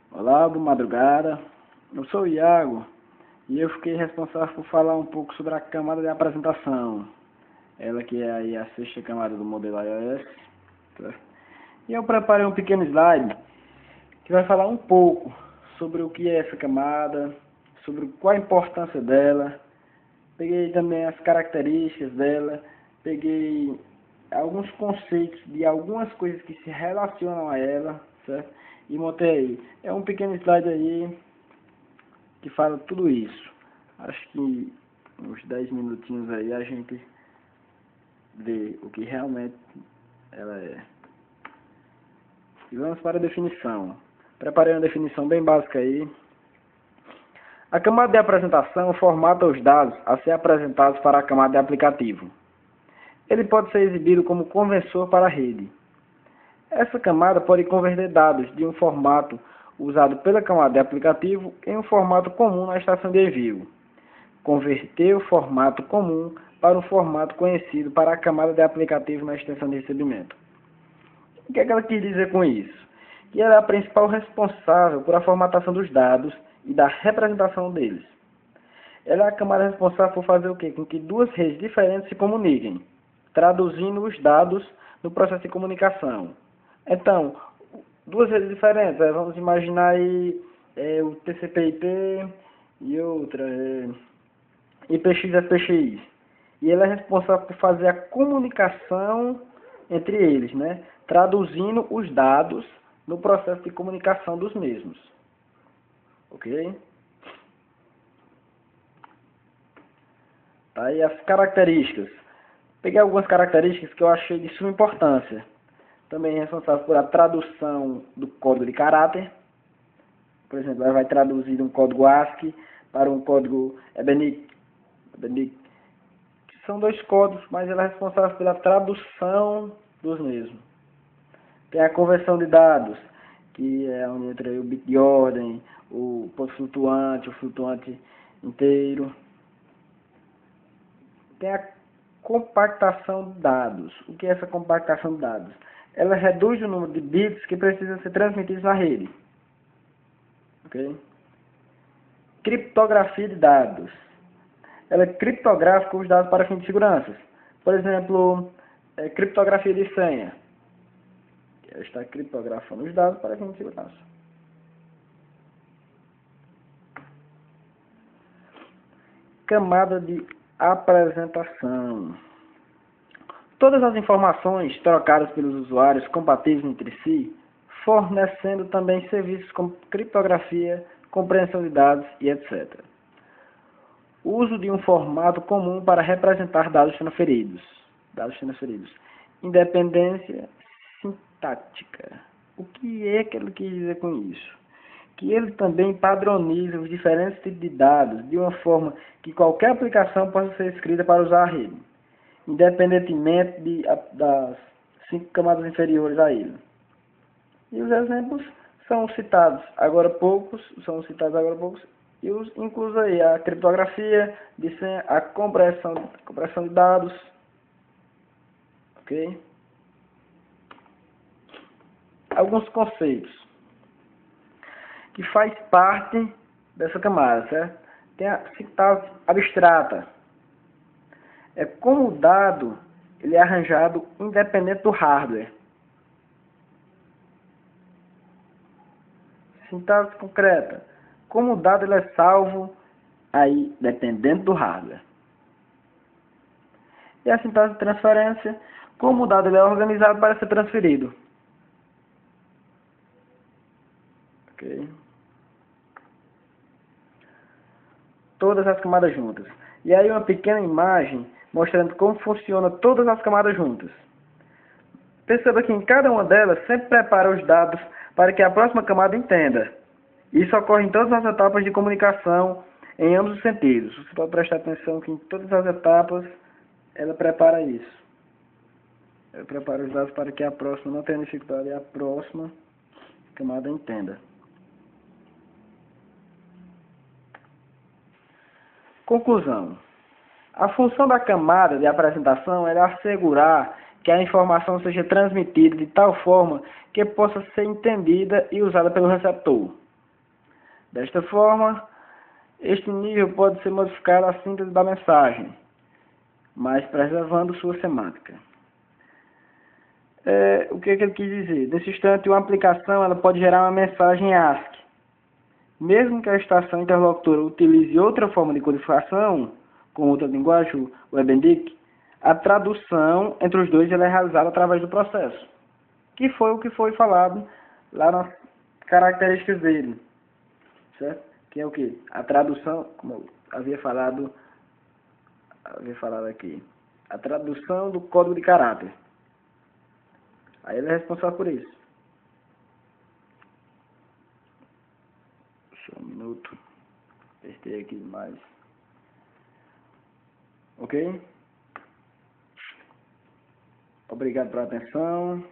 Olá, boa madrugada. Eu sou o Iago e eu fiquei responsável por falar um pouco sobre a camada de apresentação. Ela que é aí a sexta camada do modelo iOS. Tá? E eu preparei um pequeno slide que vai falar um pouco sobre o que é essa camada, sobre qual a importância dela. Peguei também as características dela, peguei alguns conceitos de algumas coisas que se relacionam a ela, certo? E montei aí. É um pequeno slide aí que fala tudo isso. Acho que uns 10 minutinhos aí a gente vê o que realmente ela é. E vamos para a definição. Preparei uma definição bem básica aí. A camada de apresentação formata os dados a ser apresentados para a camada de aplicativo. Ele pode ser exibido como conversor para a rede. Essa camada pode converter dados de um formato usado pela camada de aplicativo em um formato comum na estação de envio. Converter o formato comum para um formato conhecido para a camada de aplicativo na extensão de recebimento. O que é que ela quis dizer com isso? Que ela é a principal responsável por a formatação dos dados e da representação deles. Ela é a camada responsável por fazer o quê? Com que duas redes diferentes se comuniquem, traduzindo os dados no processo de comunicação. Então, duas redes diferentes, vamos imaginar aí o TCP/IP e outra, IPX/SPX. E ela é responsável por fazer a comunicação entre eles, né? Traduzindo os dados no processo de comunicação dos mesmos. Ok? Tá aí as características. Peguei algumas características que eu achei de suma importância. Também é responsável por a tradução do código de caráter. Por exemplo, ela vai traduzir um código ASCII para um código EBNIC. São dois códigos, mas ela é responsável pela tradução dos mesmos. Tem a conversão de dados, que é onde entra o bit de ordem, o ponto flutuante, o flutuante inteiro. Tem a compactação de dados. O que é essa compactação de dados? Ela reduz o número de bits que precisam ser transmitidos na rede. Ok? Criptografia de dados. Ela criptografa os dados para fins de segurança. Por exemplo, criptografia de senha. Ela está criptografando os dados para fins de segurança. Camada de apresentação. Todas as informações trocadas pelos usuários compatíveis entre si, fornecendo também serviços como criptografia, compreensão de dados e etc. Uso de um formato comum para representar dados transferidos. Independência sintática. O que é que ele quis dizer com isso? Que ele também padroniza os diferentes tipos de dados de uma forma que qualquer aplicação possa ser escrita para usar a rede, independentemente das 5 camadas inferiores a ele. E os exemplos são citados agora há poucos, e os inclusos aí a criptografia de senha, a compressão de dados, ok? Alguns conceitos que faz parte dessa camada, certo? Tem a sintaxe abstrata. É como o dado ele é arranjado independente do hardware. Sintaxe concreta. Como o dado ele é salvo aí dependendo do hardware. E a sintaxe de transferência, como o dado ele é organizado para ser transferido. Ok? Todas as camadas juntas. E aí uma pequena imagem mostrando como funciona todas as camadas juntas. Perceba que em cada uma delas sempre prepara os dados para que a próxima camada entenda. Isso ocorre em todas as etapas de comunicação, em ambos os sentidos. Você pode prestar atenção que em todas as etapas ela prepara isso. Ela prepara os dados para que a próxima não tenha dificuldade e a próxima camada entenda. Conclusão. A função da camada de apresentação é assegurar que a informação seja transmitida de tal forma que possa ser entendida e usada pelo receptor. Desta forma, este nível pode ser modificado a síntese da mensagem, mas preservando sua semântica. O que ele quis dizer? Nesse instante, uma aplicação ela pode gerar uma mensagem ASCII. Mesmo que a estação interlocutora utilize outra forma de codificação, com outra linguagem, o EBNDIC, a tradução entre os dois ela é realizada através do processo, que foi o que foi falado lá nas características dele, certo? Que é o que? A tradução, como eu havia falado aqui, a tradução do código de caráter. Aí ele é responsável por isso. Só um minuto. Apertei aqui demais. Ok? Obrigado pela atenção.